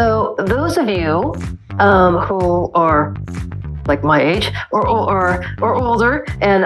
So those of you who are like my age or older, and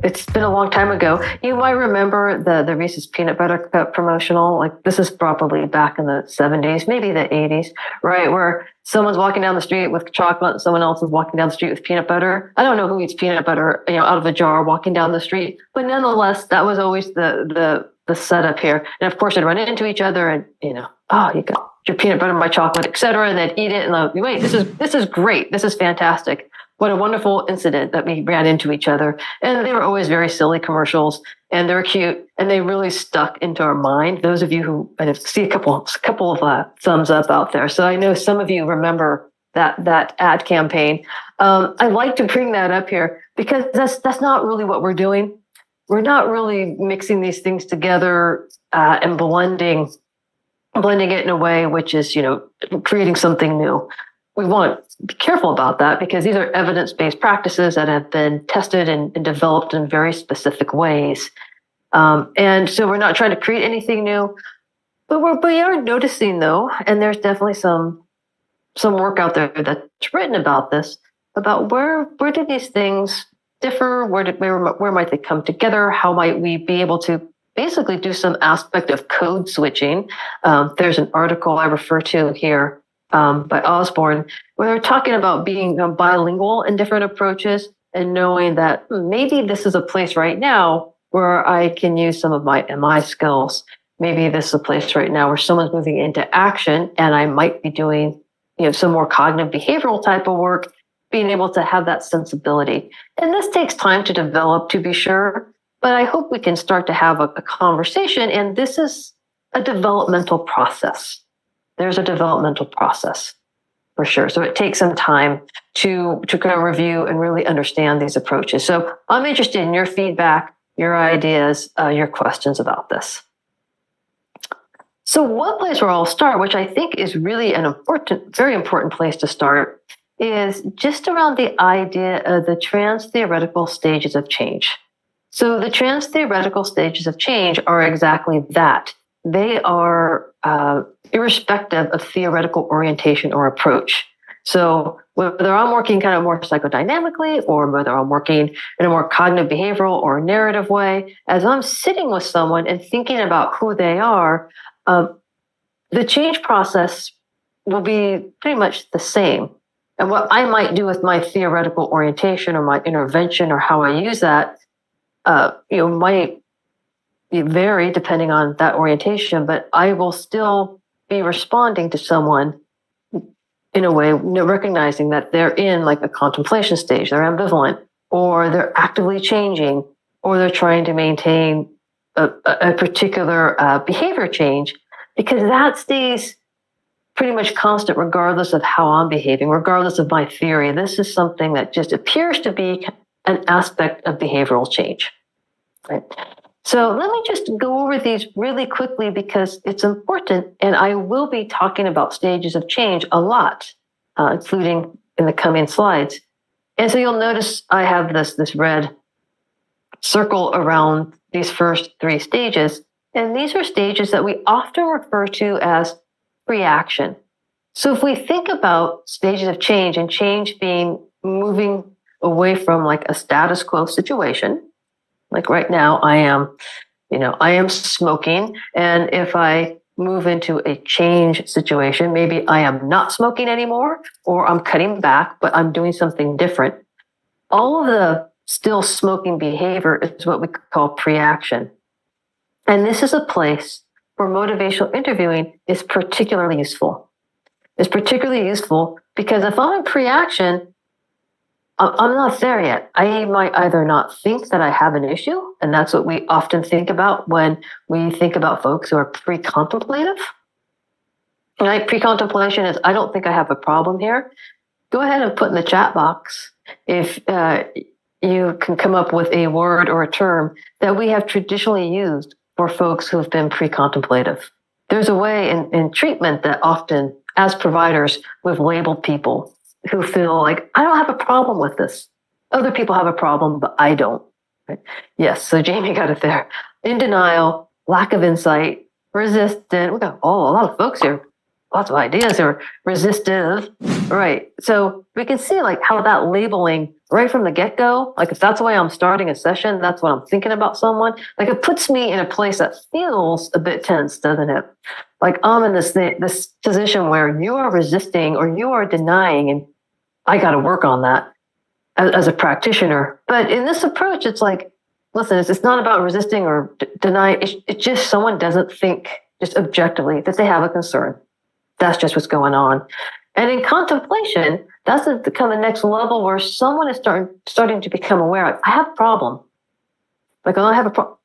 it's been a long time ago, you might remember the Reese's peanut butter cup promotional. Like, this is probably back in the 70s, maybe the 80s, right? Where someone's walking down the street with chocolate and someone else is walking down the street with peanut butter. I don't know who eats peanut butter, out of a jar walking down the street, but nonetheless, that was always the setup here. And of course, they'd run into each other and, oh, you got your peanut butter, my chocolate, etc. And they'd eat it and wait, this is great. This is fantastic. What a wonderful incident that we ran into each other. And they were always very silly commercials, and they were cute, and they really stuck into our mind. Those of you who, I see a couple of thumbs up out there. So I know some of you remember that ad campaign. I like to bring that up here because that's not really what we're doing. We're not really mixing these things together and blending it in a way which is, creating something new. We want to be careful about that because these are evidence-based practices that have been tested and developed in very specific ways. And so we're not trying to create anything new, but we are noticing, though, and there's definitely some work out there that's written about this, about where do these things differ? Where might they come together? How might we be able to basically do some aspect of code switching? There's an article I refer to here by Osborne, where they're talking about being bilingual in different approaches and knowing that maybe this is a place right now where I can use some of my MI skills. Maybe this is a place right now where someone's moving into action and I might be doing, some more cognitive behavioral type of work, being able to have that sensibility. And this takes time to develop, to be sure, but I hope we can start to have a conversation. And this is a developmental process. There's a developmental process for sure. So it takes some time to kind of review and really understand these approaches. So I'm interested in your feedback, your ideas, your questions about this. So one place where I'll start, which I think is really very important place to start, is just around the idea of the trans-theoretical stages of change. So the trans-theoretical stages of change are exactly that. They are irrespective of theoretical orientation or approach. So whether I'm working kind of more psychodynamically or whether I'm working in a more cognitive behavioral or narrative way, as I'm sitting with someone and thinking about who they are, the change process will be pretty much the same. And what I might do with my theoretical orientation or my intervention or how I use that, might vary depending on that orientation, but I will still be responding to someone in a way, recognizing that they're in like a contemplation stage, they're ambivalent, or they're actively changing, or they're trying to maintain a particular behavior change, because that stays pretty much constant regardless of how I'm behaving, regardless of my theory. This is something that just appears to be an aspect of behavioral change. Right? So let me just go over these really quickly because it's important, and I will be talking about stages of change a lot, including in the coming slides. And so you'll notice I have this red circle around these first three stages, and these are stages that we often refer to as reaction. So if we think about stages of change and change being moving away from like a status quo situation, like right now I am smoking, and if I move into a change situation, maybe I am not smoking anymore, or I'm cutting back, but I'm doing something different. All of the still smoking behavior is what we call pre-action. And this is a place where motivational interviewing is particularly useful. It's particularly useful because if I'm in pre-action, I'm not there yet. I might either not think that I have an issue, and that's what we often think about when we think about folks who are pre-contemplative. Right? Pre-contemplation is, I don't think I have a problem here. Go ahead and put in the chat box if you can come up with a word or a term that we have traditionally used for folks who have been pre-contemplative. There's a way in treatment that often, as providers, we've labeled people who feel like, I don't have a problem with this. Other people have a problem, but I don't. Right? Yes, so Jamie got it there. In denial, lack of insight, resistant. We got a lot of folks here. lots of ideas or resistive, right? So we can see like how that labeling right from the get-go, like if that's the way I'm starting a session, that's what I'm thinking about someone, like it puts me in a place that feels a bit tense, doesn't it? Like I'm in this position where you are resisting or you are denying, and I got to work on that as a practitioner. But in this approach, it's like, listen, it's not about resisting or denying. It's just someone doesn't think just objectively that they have a concern. That's just what's going on. And in contemplation, that's the kind of next level where someone is starting to become aware. I have a problem. Like, I have a problem,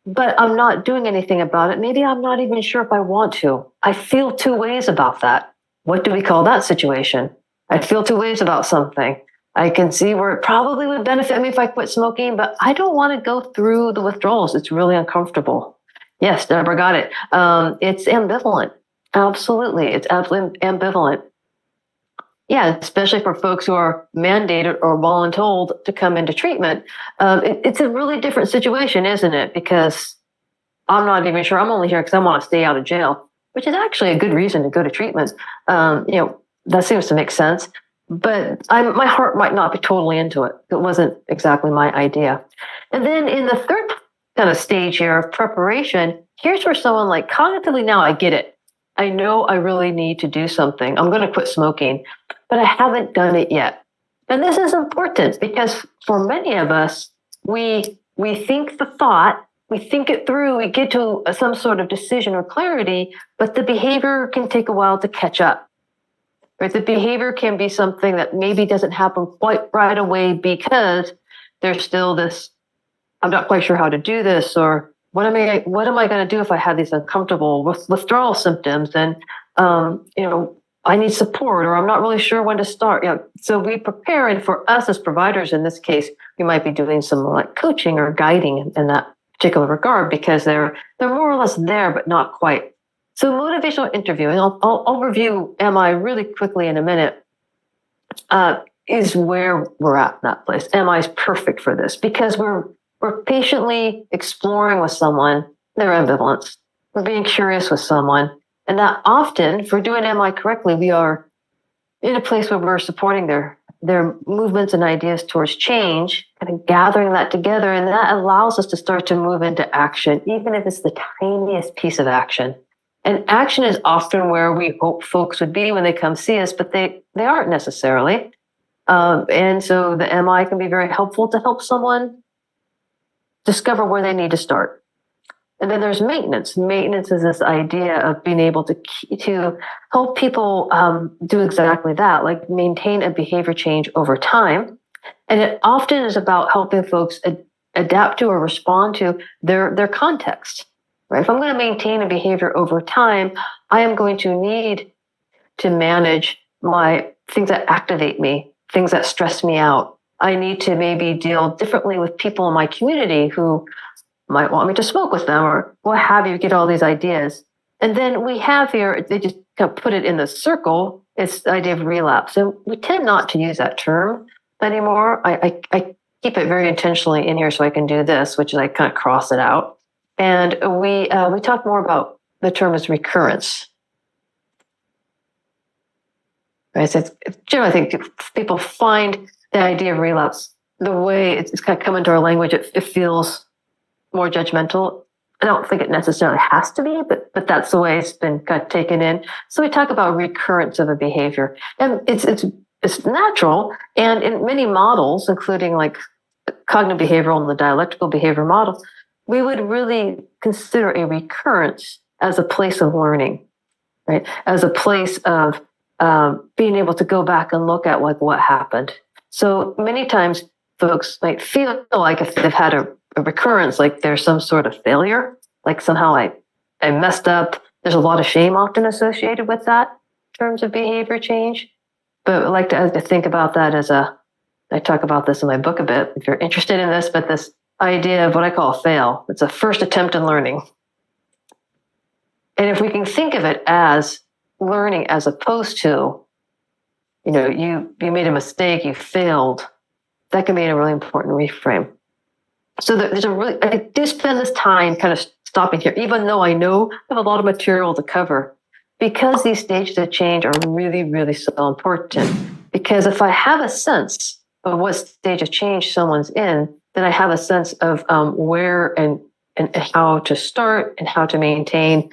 but I'm not doing anything about it. Maybe I'm not even sure if I want to. I feel two ways about that. What do we call that situation? I feel two ways about something. I can see where it probably would benefit me if I quit smoking, but I don't want to go through the withdrawals. It's really uncomfortable. Yes, Deborah got it. It's ambivalent. Absolutely. It's absolutely ambivalent. Yeah, especially for folks who are mandated or voluntold to come into treatment. It's a really different situation, isn't it? Because I'm not even sure. I'm only here because I want to stay out of jail, which is actually a good reason to go to treatment. That seems to make sense. But my heart might not be totally into it. It wasn't exactly my idea. And then in the third kind of stage here of preparation, here's where someone like cognitively, now I get it. I know I really need to do something. I'm going to quit smoking, but I haven't done it yet. And this is important because for many of us, we think the thought, we think it through, we get to some sort of decision or clarity, but the behavior can take a while to catch up. Right? The behavior can be something that maybe doesn't happen quite right away because there's still this, I'm not quite sure how to do this, or what am I going to do if I have these uncomfortable withdrawal symptoms? And, I need support, or I'm not really sure when to start. So we prepare, and for us as providers in this case, we might be doing some like coaching or guiding in that particular regard because they're more or less there, but not quite. So motivational interviewing, I'll review MI really quickly in a minute, is where we're at in that place. MI is perfect for this because we're patiently exploring with someone their ambivalence. We're being curious with someone. And that often, if we're doing MI correctly, we are in a place where we're supporting their movements and ideas towards change, kind of gathering that together. And that allows us to start to move into action, even if it's the tiniest piece of action. And action is often where we hope folks would be when they come see us, but they aren't necessarily. And so the MI can be very helpful to help someone discover where they need to start. And then there's maintenance. Maintenance is this idea of being able to help people do exactly that, like maintain a behavior change over time. And it often is about helping folks adapt to or respond to their context. Right? If I'm going to maintain a behavior over time, I am going to need to manage my things that activate me, things that stress me out. I need to maybe deal differently with people in my community who might want me to smoke with them or what have you, get all these ideas. And then we have here, they just kind of put it in the circle, it's the idea of relapse. So we tend not to use that term anymore. I keep it very intentionally in here so I can do this, which is I kind of cross it out. And we talk more about the term as recurrence. Right? So generally, I think people find the idea of relapse, the way it's kind of come into our language, it feels more judgmental. I don't think it necessarily has to be, but that's the way it's been kind of taken in. So we talk about recurrence of a behavior, and it's natural. And in many models, including like cognitive behavioral and the dialectical behavior model, we would really consider a recurrence as a place of learning, right? As a place of being able to go back and look at like what happened. So many times folks might feel like if they've had a recurrence, like there's some sort of failure, like somehow I messed up. There's a lot of shame often associated with that in terms of behavior change. But I like to think about that as I talk about this in my book a bit, if you're interested in this, but this idea of what I call a fail. It's a first attempt in learning. And if we can think of it as learning as opposed to, you made a mistake, you failed, that can be a really important reframe. So I do spend this time kind of stopping here, even though I know I have a lot of material to cover. because these stages of change are really, really so important. Because if I have a sense of what stage of change someone's in, then I have a sense of where and how to start and how to maintain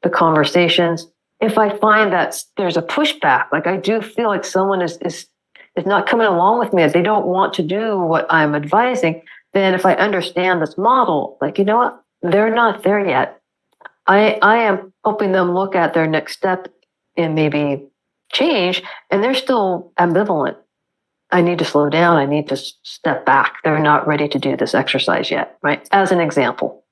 the conversations. If I find that there's a pushback, like I do feel like someone is not coming along with me, they don't want to do what I'm advising, then if I understand this model, like, you know what, they're not there yet. I am helping them look at their next step and maybe change, and they're still ambivalent. I need to slow down. I need to step back. They're not ready to do this exercise yet, right? As an example.